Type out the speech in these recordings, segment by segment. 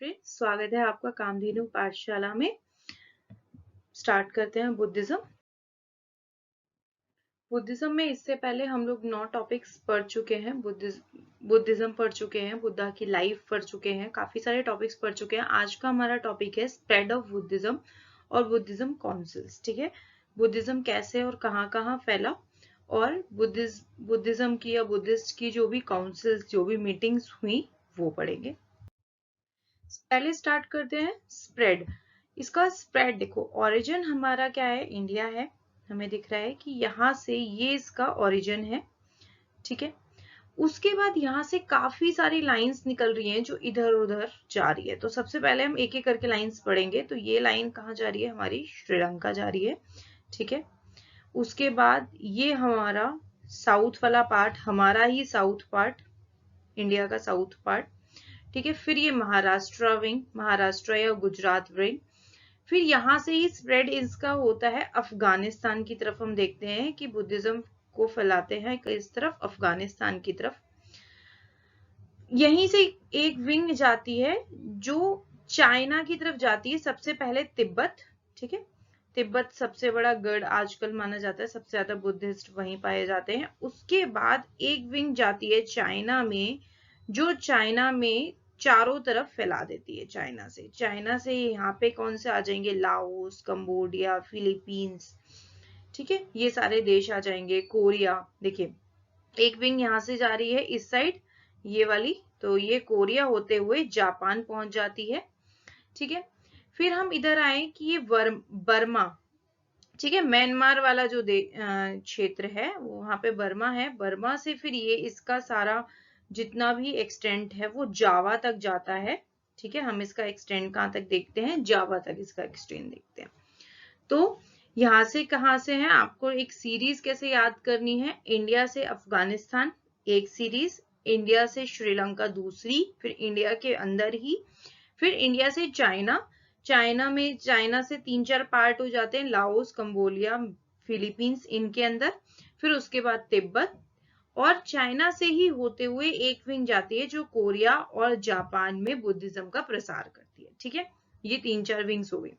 Friends, स्वागत है आपका कामधेनु पाठशाला में। स्टार्ट करते हैं बुद्धिज्म में इससे पहले हम लोग 9 टॉपिक्स पढ़ चुके हैं। बुद्धिज्म पढ़ चुके हैं, बुद्धा की लाइफ पढ़ चुके हैं, काफी सारे टॉपिक्स पढ़ चुके हैं। आज का हमारा टॉपिक है स्प्रेड ऑफ बुद्धिज्म और बुद्धिज्म काउंसिल्स। ठीक है, बुद्धिज्म कैसे और कहाँ कहाँ फैला और बुद्धिज्म की या बुद्धिस्ट की जो भी काउंसिल्स, जो भी मीटिंग्स हुई वो पढ़ेंगे। पहले स्टार्ट करते हैं स्प्रेड। इसका स्प्रेड देखो, ओरिजिन हमारा क्या है, इंडिया है। हमें दिख रहा है कि यहाँ से ये इसका ओरिजिन है। ठीक है, उसके बाद यहाँ से काफी सारी लाइंस निकल रही हैं जो इधर उधर जा रही है। तो सबसे पहले हम एक एक करके लाइंस पढ़ेंगे। तो ये लाइन कहाँ जा रही है, हमारी श्रीलंका जा रही है। ठीक है, उसके बाद ये हमारा साउथ वाला पार्ट, हमारा ही साउथ पार्ट, इंडिया का साउथ पार्ट। ठीक है, फिर ये महाराष्ट्र विंग, महाराष्ट्र या गुजरात विंग। फिर यहाँ से ही स्प्रेड इसका होता है अफगानिस्तान की तरफ। हम देखते हैं कि बुद्धिज्म को फैलाते हैं किस तरफ, अफगानिस्तान की तरफ। यहीं से एक विंग जाती है जो चाइना की तरफ जाती है, सबसे पहले तिब्बत। ठीक है, तिब्बत सबसे बड़ा गढ़ आजकल माना जाता है, सबसे ज्यादा बुद्धिस्ट वहीं पाए जाते हैं। उसके बाद एक विंग जाती है चाइना में, जो चाइना में चारों तरफ फैला देती है। चाइना से यहाँ पे कौन से आ जाएंगे, लाओस, कंबोडिया, फिलीपींस। ठीक है, ये सारे देश आ जाएंगे, कोरिया। देखिए, एक विंग यहाँ से जा रही है इस साइड, ये वाली, तो ये कोरिया होते हुए जापान पहुंच जाती है। ठीक है, फिर हम इधर आए कि ये बर्मा, ठीक है, म्यांमार वाला जो क्षेत्र है वहां पे बर्मा है। बर्मा से फिर ये इसका सारा जितना भी एक्सटेंट है वो जावा तक जाता है। ठीक है, हम इसका एक्सटेंड कहाँ तक देखते हैं, जावा तक इसका एक्सटेंड देखते हैं। तो यहाँ से कहाँ से है, आपको एक सीरीज कैसे याद करनी है, इंडिया से अफगानिस्तान एक सीरीज, इंडिया से श्रीलंका दूसरी, फिर इंडिया के अंदर ही, फिर इंडिया से चाइना, चाइना से 3-4 पार्ट हो जाते हैं, लाओस, कंबोडिया, फिलीपींस इनके अंदर। फिर उसके बाद तिब्बत, और चाइना से ही होते हुए एक विंग जाती है जो कोरिया और जापान में बुद्धिज्म का प्रसार करती है। ठीक है, ये 3-4 विंग्स हो गई।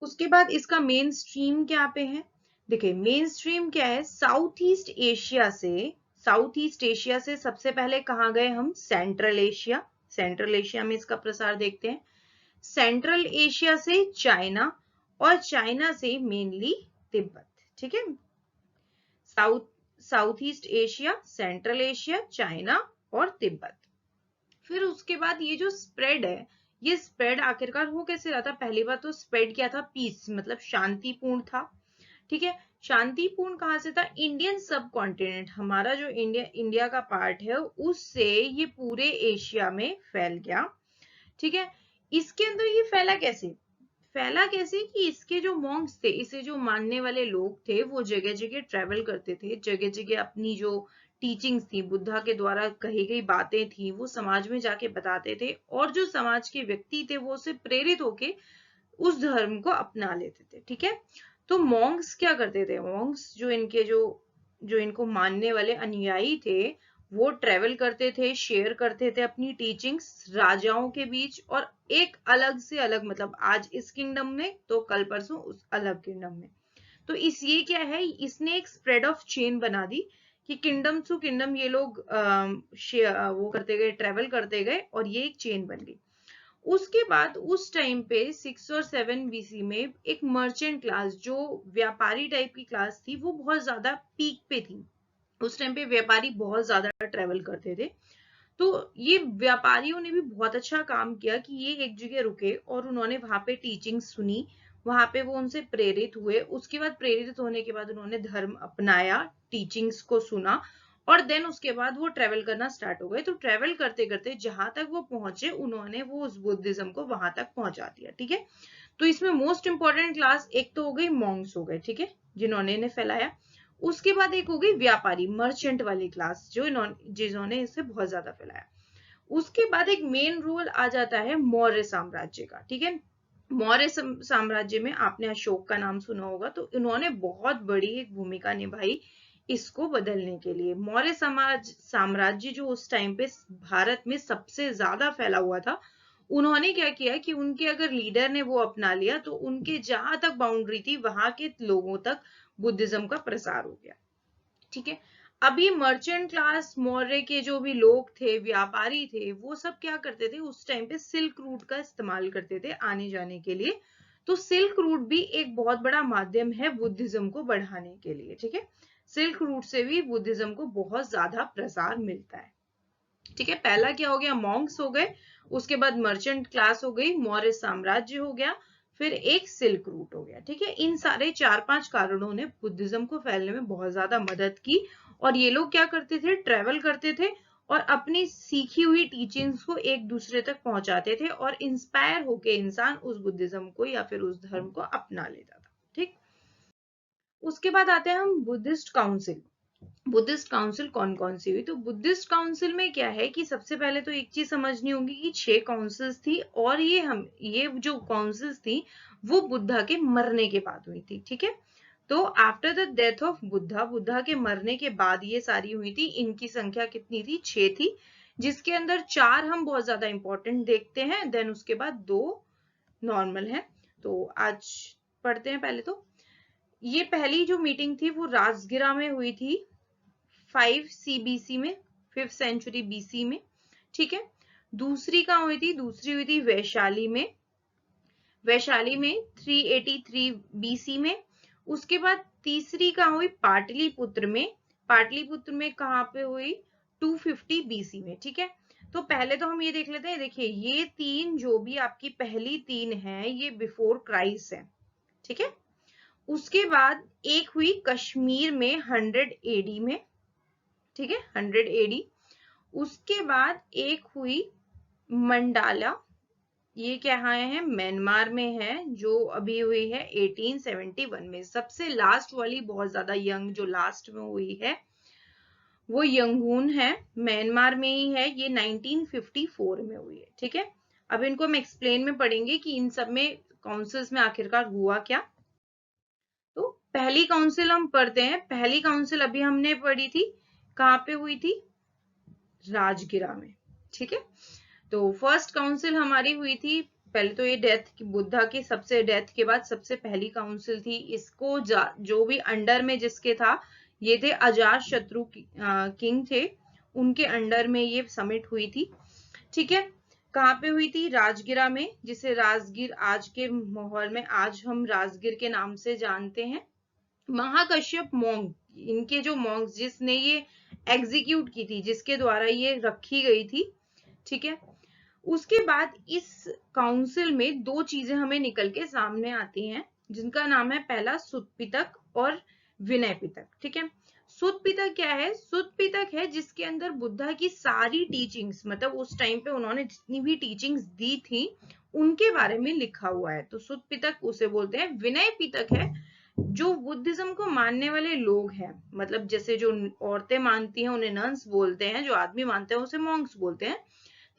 उसके बाद इसका मेन स्ट्रीम क्या पे है, देखिए मेन स्ट्रीम क्या है, साउथ ईस्ट एशिया से सबसे पहले कहाँ गए हम, सेंट्रल एशिया। सेंट्रल एशिया में इसका प्रसार देखते हैं। सेंट्रल एशिया से चाइना, और चाइना से मेनली तिब्बत। ठीक है, south east Asia, central Asia, China और तिब्बत। फिर उसके बाद ये जो स्प्रेड है, ये स्प्रेड आखिरकार हो कैसे रहा था, पहली बार तो स्प्रेड क्या था, पीस, मतलब शांतिपूर्ण था। ठीक है, शांतिपूर्ण कहाँ से था, इंडियन सब कॉन्टिनेंट, हमारा जो इंडिया का पार्ट है उससे ये पूरे एशिया में फैल गया। ठीक है, इसके अंदर ये फैला कैसे कि इसके जो मॉन्क्स थे, इसे जो मानने वाले लोग थे, वो जगह जगह ट्रेवल करते थे, जगह जगह अपनी जो टीचिंग्स थी, बुद्धा के द्वारा कही गई बातें थी, वो समाज में जाके बताते थे, और जो समाज के व्यक्ति थे वो उससे प्रेरित होके उस धर्म को अपना लेते थे। ठीक है, तो मॉन्क्स क्या करते थे, मॉन्क्स जो इनके जो इनको मानने वाले अनुयायी थे, वो ट्रेवल करते थे, शेयर करते थे अपनी टीचिंग्स राजाओं के बीच, और एक अलग से अलग, मतलब आज इस किंगडम में तो कल परसों उस अलग किंगडम में। तो इस ये क्या है, इसने एक स्प्रेड ऑफ चेन बना दी कि किंगडम टू किंगडम ये लोग वो करते गए, ट्रेवल करते गए, और ये एक चेन बन गई। उसके बाद उस टाइम पे 6 और 7 बीसी में एक मर्चेंट क्लास, जो व्यापारी टाइप की क्लास थी, वो बहुत ज्यादा पीक पे थी। उस टाइम पे व्यापारी बहुत ज्यादा ट्रेवल करते थे। तो ये व्यापारियों ने भी बहुत अच्छा काम किया कि ये एक जगह रुके और उन्होंने वहां पे टीचिंग सुनी, वहां पे वो उनसे प्रेरित हुए। उसके बाद प्रेरित होने के बाद उन्होंने धर्म अपनाया, टीचिंग्स को सुना, और देन उसके बाद वो ट्रेवल करना स्टार्ट हो गए। तो ट्रेवल करते करते जहां तक वो पहुंचे, उन्होंने वो उस बुद्धिज्म को वहां तक पहुंचा दिया। ठीक है, तो इसमें मोस्ट इंपॉर्टेंट क्लास एक तो हो गई मॉन्क्स हो गए, ठीक है, जिन्होंने इन्हें फैलाया। उसके बाद एक हो गई व्यापारी, मर्चेंट वाली क्लास, जिन्होंने इसे बहुत ज्यादा फैलाया। उसके बाद एक मेन रोल आ जाता है मौर्य साम्राज्य का। ठीक है, मौर्य साम्राज्य में आपने अशोक का नाम सुना होगा, तो इन्होंने बहुत बड़ी एक भूमिका निभाई इसको बदलने के लिए। मौर्य साम्राज्य जो उस टाइम पे भारत में सबसे ज्यादा फैला हुआ था, उन्होंने क्या किया कि उनके अगर लीडर ने वो अपना लिया तो उनके जहां तक बाउंड्री थी वहां के लोगों तक बुद्धिज्म का प्रसार हो गया। ठीक है, अभी मर्चेंट क्लास मौर्य के जो भी लोग थे, व्यापारी थे, वो सब क्या करते थे उस टाइम पे, सिल्क रूट का इस्तेमाल करते थे आने जाने के लिए। तो सिल्क रूट भी एक बहुत बड़ा माध्यम है बुद्धिज्म को बढ़ाने के लिए। ठीक है, सिल्क रूट से भी बुद्धिज्म को बहुत ज्यादा प्रसार मिलता है। ठीक है, पहला क्या हो गया, मॉन्क्स हो गए, उसके बाद मर्चेंट क्लास हो गई, मौर्य साम्राज्य हो गया, फिर एक सिल्क रूट हो गया। ठीक है, इन सारे 4-5 कारणों ने बुद्धिज्म को फैलने में बहुत ज्यादा मदद की। और ये लोग क्या करते थे, ट्रेवल करते थे और अपनी सीखी हुई टीचिंग्स को एक दूसरे तक पहुंचाते थे, और इंस्पायर होके इंसान उस बुद्धिज्म को या फिर उस धर्म को अपना लेता था। ठीक, उसके बाद आते हैं हम बुद्धिस्ट काउंसिल। बुद्धिस्ट काउंसिल कौन कौन सी हुई, तो बुद्धिस्ट काउंसिल में क्या है कि सबसे पहले तो एक चीज समझनी होगी कि 6 काउंसिल्स थी, और ये जो काउंसिल्स थी वो बुद्धा के मरने के बाद हुई थी। ठीक है, तो after the death of Buddha, Buddha के मरने के बाद ये सारी हुई थी। इनकी संख्या कितनी थी, 6 थी, जिसके अंदर 4 हम बहुत ज्यादा इंपॉर्टेंट देखते हैं, देन उसके बाद 2 नॉर्मल है। तो आज पढ़ते हैं। पहले तो ये पहली जो मीटिंग थी वो राजगिरा में हुई थी 5 CBC में, 5th सेंचुरी BC में। ठीक है, दूसरी कहाँ हुई थी, दूसरी हुई थी वैशाली में, वैशाली में 383 BC में। उसके बाद तीसरी कहाँ हुई, पाटलिपुत्र में, पाटलिपुत्र में कहाँ पे हुई, 250 BC में। ठीक है, तो पहले तो हम ये देख लेते हैं। देखिए, ये 3 जो भी आपकी पहली 3 है ये बिफोर क्राइस्ट है। ठीक है, उसके बाद एक हुई कश्मीर में 100 AD में। ठीक है, 100 AD। उसके बाद एक हुई मंडाला, ये क्या है, म्यांमार में है, जो अभी हुई है 1871 में। सबसे लास्ट वाली बहुत ज्यादा यंग जो लास्ट में हुई है वो यंगून है, म्यांमार में ही है, ये 1954 में हुई है। ठीक है, अब इनको हम एक्सप्लेन में पढ़ेंगे कि इन सब में काउंसिल्स में आखिरकार हुआ क्या। तो पहली काउंसिल हम पढ़ते हैं। पहली काउंसिल अभी हमने पढ़ी थी, कहाँ पे हुई थी, राजगिरा में। ठीक है, तो फर्स्ट काउंसिल हमारी हुई थी, पहले तो ये डेथ की, बुद्धा की सबसे डेथ के बाद सबसे पहली काउंसिल थी। इसको जो भी अंडर में जिसके था, ये थे अजात शत्रु किंग थे, उनके अंडर में ये समिट हुई थी। ठीक है, कहाँ पे हुई थी, राजगिरा में, जिसे राजगीर आज के माहौल में आज हम राजगीर के नाम से जानते हैं। महाकश्यप मॉन्क, इनके जो मॉन्क्स जिसने ये एग्जीक्यूट की थी, जिसके द्वारा ये रखी गई थी। ठीक है, उसके बाद इस काउंसिल में 2 चीजें हमें निकल के सामने आती हैं, जिनका नाम है पहला सुत पिटक और विनय पिटक। ठीक है, सुत पिटक क्या है, सुत पिटक है जिसके अंदर बुद्धा की सारी टीचिंग्स, मतलब उस टाइम पे उन्होंने जितनी भी टीचिंग्स दी थी उनके बारे में लिखा हुआ है, तो सुत पिटक उसे बोलते हैं। विनय पिटक है जो बुद्धिज्म को मानने वाले लोग हैं, मतलब जैसे जो औरतें मानती हैं उन्हें नन्स बोलते हैं, जो आदमी मानते हैं उसे मॉन्क्स बोलते हैं।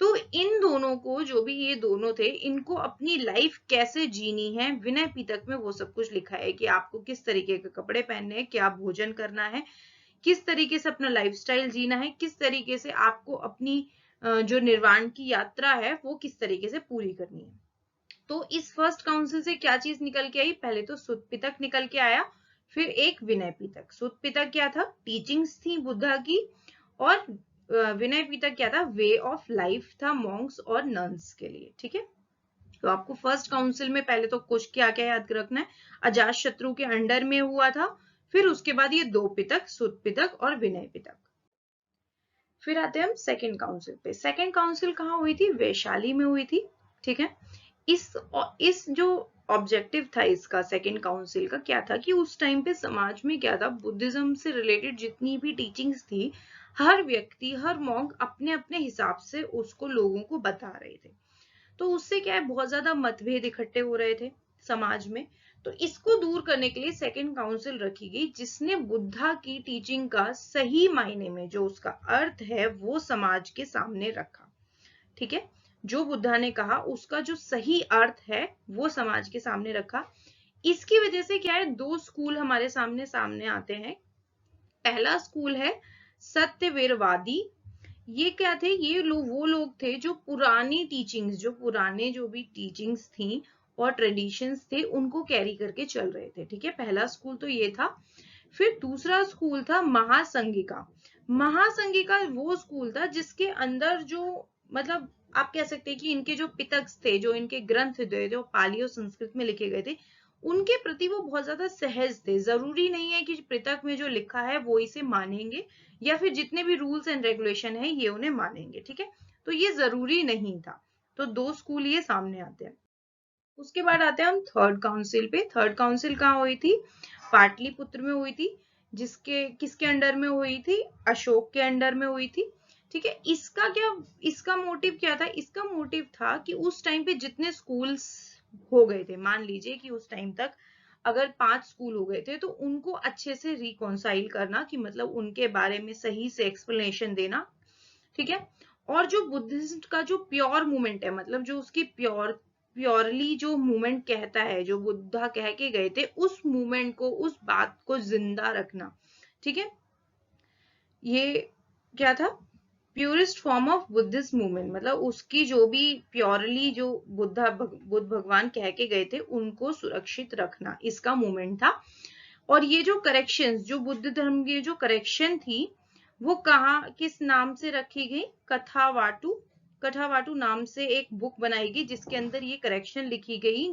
तो इन दोनों को, जो भी ये दोनों थे, इनको अपनी लाइफ कैसे जीनी है, विनय पिटक में वो सब कुछ लिखा है कि आपको किस तरीके के कपड़े पहनने हैं, क्या भोजन करना है, किस तरीके से अपना लाइफस्टाइल जीना है, किस तरीके से आपको अपनी जो निर्वाण की यात्रा है वो किस तरीके से पूरी करनी है। तो इस फर्स्ट काउंसिल से क्या चीज निकल के आई, पहले तो सुत पिटक निकल के आया, फिर एक विनय पिटक। सुत पिटक क्या था, टीचिंग्स थी बुद्धा की, और विनय पिटक क्या था, वे ऑफ लाइफ था मॉन्क्स और नन्स के लिए। ठीक है, तो आपको फर्स्ट काउंसिल में पहले तो कुछ क्या क्या याद रखना है, अजात शत्रु के अंडर में हुआ था, फिर उसके बाद ये 2 पिटक, सुत पिटक और विनय पिटक। फिर आते हैं हम सेकेंड काउंसिल पे। सेकेंड काउंसिल कहाँ हुई थी, वैशाली में हुई थी। ठीक है, इस जो ऑब्जेक्टिव था इसका, सेकेंड काउंसिल का क्या था कि उस टाइम पे समाज में क्या था, बुद्धिज्म से रिलेटेड जितनी भी टीचिंग्स थी, हर व्यक्ति, हर मॉन्क अपने अपने हिसाब से उसको लोगों को बता रहे थे। तो उससे क्या है, बहुत ज्यादा मतभेद इकट्ठे हो रहे थे समाज में। तो इसको दूर करने के लिए सेकेंड काउंसिल रखी गई, जिसने बुद्धा की टीचिंग का सही मायने में जो उसका अर्थ है वो समाज के सामने रखा। ठीक है, जो बुद्धा ने कहा उसका जो सही अर्थ है वो समाज के सामने रखा। इसकी वजह से क्या है, 2 स्कूल हमारे सामने आते हैं। पहला स्कूल है सत्यवीरवादी। ये क्या थे, ये वो लोग थे जो पुरानी टीचिंग्स, जो भी टीचिंग्स थी और ट्रेडिशंस थे उनको कैरी करके चल रहे थे। ठीक है, पहला स्कूल तो ये था। फिर दूसरा स्कूल था महासंघिका। महासंघिका वो स्कूल था जिसके अंदर जो, मतलब आप कह सकते हैं कि इनके जो पितक थे, जो इनके ग्रंथ थे, जो पाली और संस्कृत में लिखे गए थे, उनके प्रति वो बहुत ज्यादा सहज थे। जरूरी नहीं है कि पितक में जो लिखा है वो इसे मानेंगे, या फिर जितने भी रूल्स एंड रेगुलेशन है ये उन्हें मानेंगे। ठीक है, तो ये जरूरी नहीं था। तो दो स्कूल ये सामने आते हैं। उसके बाद आते हैं हम थर्ड काउंसिल पे। थर्ड काउंसिल कहाँ हुई थी? पाटलिपुत्र में हुई थी। जिसके किसके अंडर में हुई थी? अशोक के अंडर में हुई थी। ठीक है, इसका मोटिव क्या था? इसका मोटिव था कि उस टाइम पे जितने स्कूल्स हो गए थे, मान लीजिए कि उस टाइम तक अगर 5 स्कूल हो गए थे, तो उनको अच्छे से रिकॉन्साइल करना, कि मतलब उनके बारे में सही से एक्सप्लेनेशन देना। ठीक है, और जो बुद्धिस्ट का जो प्योर मूवमेंट है, मतलब जो उसकी प्योरली जो मूवमेंट कहता है, जो बुद्धा कह के गए थे, उस मूवमेंट को, उस बात को जिंदा रखना। ठीक है, ये क्या था? Purest form of Buddhist movement, मतलब उसकी जो भी प्योरली जो बुद्ध भगवान कह के गए थे उनको सुरक्षित रखना, इसका मूवमेंट था। और ये जो करेक्शंस, जो बुद्ध धर्म की जो करेक्शन थी, वो कहाँ, किस नाम से रखी गई? कथावाटू। कथावाटू नाम से एक बुक बनाई गई जिसके अंदर ये करेक्शन लिखी गई,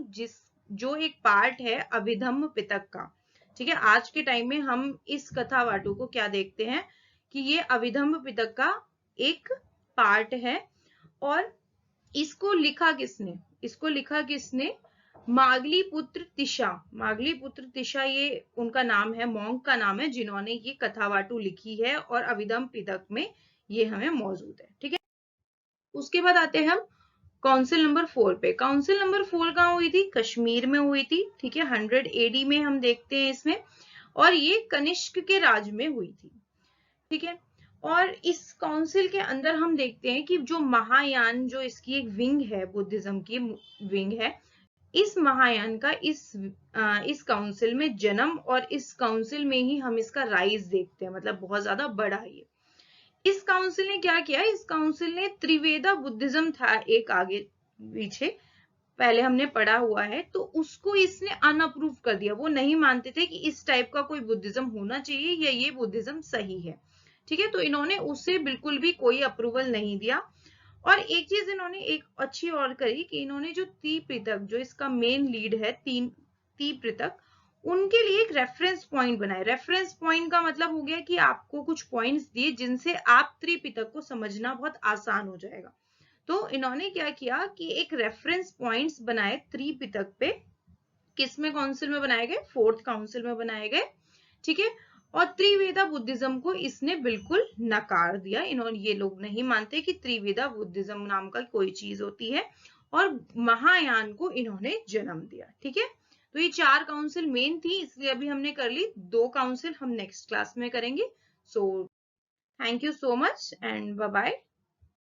जो एक पार्ट है अभिधम्म पिटक का। ठीक है, आज के टाइम में हम इस कथावाटू को क्या देखते हैं कि ये अभिधम्म पिटक का एक पार्ट है। और इसको लिखा किसने? इसको लिखा किसने? मागली पुत्र तिशा। मागली पुत्र तिशा ये उनका नाम है, मॉन्क का नाम है, जिन्होंने ये कथावाटू लिखी है और अभिधम्म पिटक में ये हमें मौजूद है। ठीक है, उसके बाद आते हैं हम काउंसिल नंबर 4 पे। काउंसिल नंबर 4 कहाँ हुई थी? कश्मीर में हुई थी। ठीक है, 100 AD में हम देखते हैं इसमें, और ये कनिष्क के राज में हुई थी। ठीक है, और इस काउंसिल के अंदर हम देखते हैं कि जो महायान, जो इसकी एक विंग है, बुद्धिज्म की विंग है, इस महायान का इस काउंसिल में जन्म, और इस काउंसिल में ही हम इसका राइज देखते हैं, मतलब बहुत ज्यादा बड़ा है ये। इस काउंसिल ने क्या किया? इस काउंसिल ने त्रिवेदा बुद्धिज्म था एक आगे पीछे, पहले हमने पढ़ा हुआ है, तो उसको इसने अनअप्रूव कर दिया। वो नहीं मानते थे कि इस टाइप का कोई बुद्धिज्म होना चाहिए या ये बुद्धिज्म सही है। ठीक है, तो इन्होंने उससे बिल्कुल भी कोई अप्रूवल नहीं दिया। और एक चीज इन्होंने एक अच्छी और करी कि इन्होंने जो त्रिपिटक, जो इसका मेन लीड है, त्रिपिटक, उनके लिए एक रेफरेंस पॉइंट बनाए। रेफरेंस पॉइंट का मतलब हो गया कि आपको कुछ पॉइंट्स दिए जिनसे आप त्रिपिटक को समझना बहुत आसान हो जाएगा। तो इन्होंने क्या किया कि एक रेफरेंस पॉइंट्स बनाए त्रिपिटक पे। किसमें काउंसिल में बनाए गए? 4th काउंसिल में बनाए गए। ठीक है, और त्रिवेदा बुद्धिज्म को इसने बिल्कुल नकार दिया। इन्होंने, ये लोग नहीं मानते कि त्रिवेदा बुद्धिज्म नाम का कोई चीज होती है, और महायान को इन्होंने जन्म दिया। ठीक है, तो ये 4 काउंसिल मेन थी, इसलिए अभी हमने कर ली। 2 काउंसिल हम नेक्स्ट क्लास में करेंगे। So thank you so much and bye bye.